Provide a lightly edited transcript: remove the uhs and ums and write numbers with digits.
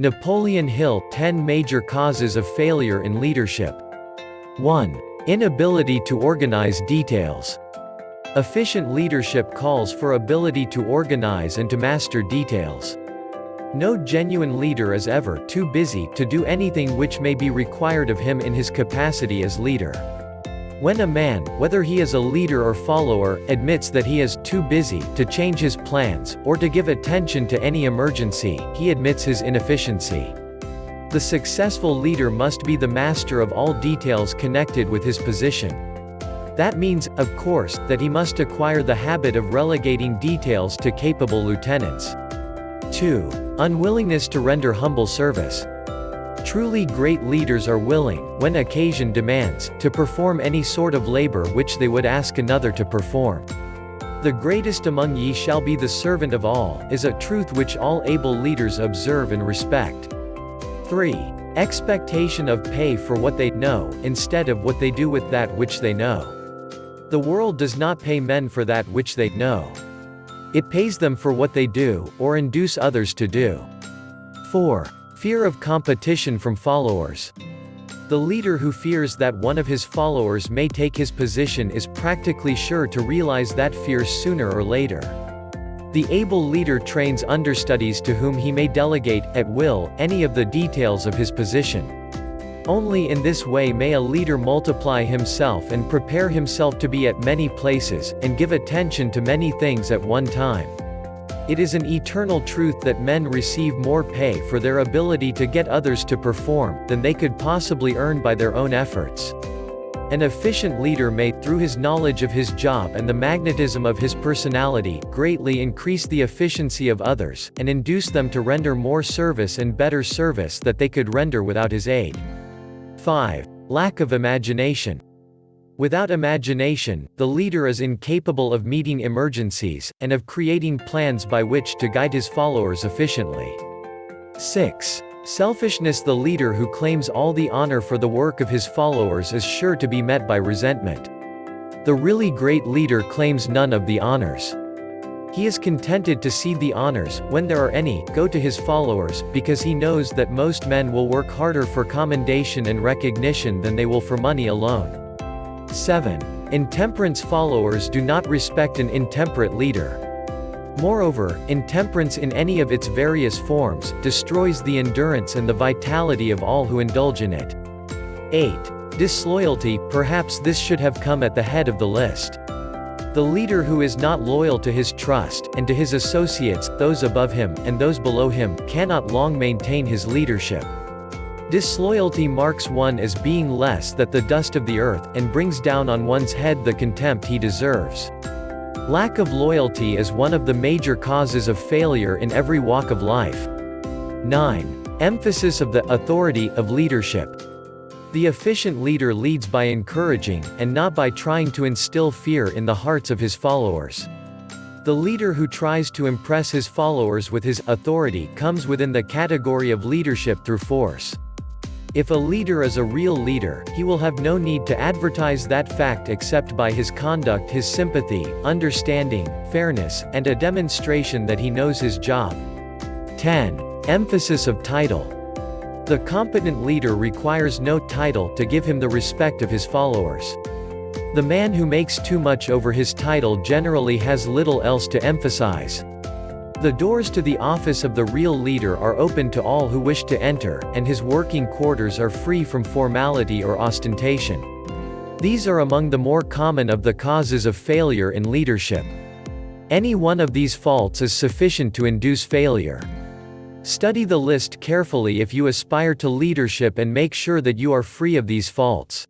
Napoleon Hill 10 Major Causes of Failure in Leadership. 1. Inability to organize details. Efficient leadership calls for ability to organize and to master details. No genuine leader is ever too busy to do anything which may be required of him in his capacity as leader. When a man, whether he is a leader or follower, admits that he is too busy to change his plans, or to give attention to any emergency, he admits his inefficiency. The successful leader must be the master of all details connected with his position. That means, of course, that he must acquire the habit of relegating details to capable lieutenants. 2. Unwillingness to render humble service. Truly great leaders are willing, when occasion demands, to perform any sort of labor which they would ask another to perform. The greatest among ye shall be the servant of all, is a truth which all able leaders observe and respect. 3. Expectation of pay for what they know, instead of what they do with that which they know. The world does not pay men for that which they know. It pays them for what they do, or induce others to do. 4. Fear of competition from followers. The leader who fears that one of his followers may take his position is practically sure to realize that fear sooner or later. The able leader trains understudies to whom he may delegate, at will, any of the details of his position. Only in this way may a leader multiply himself and prepare himself to be at many places, and give attention to many things at one time. It is an eternal truth that men receive more pay for their ability to get others to perform, than they could possibly earn by their own efforts. An efficient leader may, through his knowledge of his job and the magnetism of his personality, greatly increase the efficiency of others, and induce them to render more service and better service that they could render without his aid. 5. Lack of imagination. Without imagination, the leader is incapable of meeting emergencies, and of creating plans by which to guide his followers efficiently. 6. Selfishness. The leader who claims all the honor for the work of his followers is sure to be met by resentment. The really great leader claims none of the honors. He is contented to see the honors, when there are any, go to his followers, because he knows that most men will work harder for commendation and recognition than they will for money alone. 7. Intemperance. Followers do not respect an intemperate leader. Moreover, intemperance in any of its various forms, destroys the endurance and the vitality of all who indulge in it. 8. Disloyalty. Perhaps this should have come at the head of the list. The leader who is not loyal to his trust, and to his associates, those above him, and those below him, cannot long maintain his leadership. Disloyalty marks one as being less than the dust of the earth, and brings down on one's head the contempt he deserves. Lack of loyalty is one of the major causes of failure in every walk of life. 9. Emphasis of the authority of leadership. The efficient leader leads by encouraging, and not by trying to instill fear in the hearts of his followers. The leader who tries to impress his followers with his authority comes within the category of leadership through force. If a leader is a real leader, he will have no need to advertise that fact except by his conduct, his sympathy, understanding, fairness, and a demonstration that he knows his job. 10. Emphasis of title. The competent leader requires no title to give him the respect of his followers. The man who makes too much over his title generally has little else to emphasize. The doors to the office of the real leader are open to all who wish to enter, and his working quarters are free from formality or ostentation. These are among the more common of the causes of failure in leadership. Any one of these faults is sufficient to induce failure. Study the list carefully if you aspire to leadership and make sure that you are free of these faults.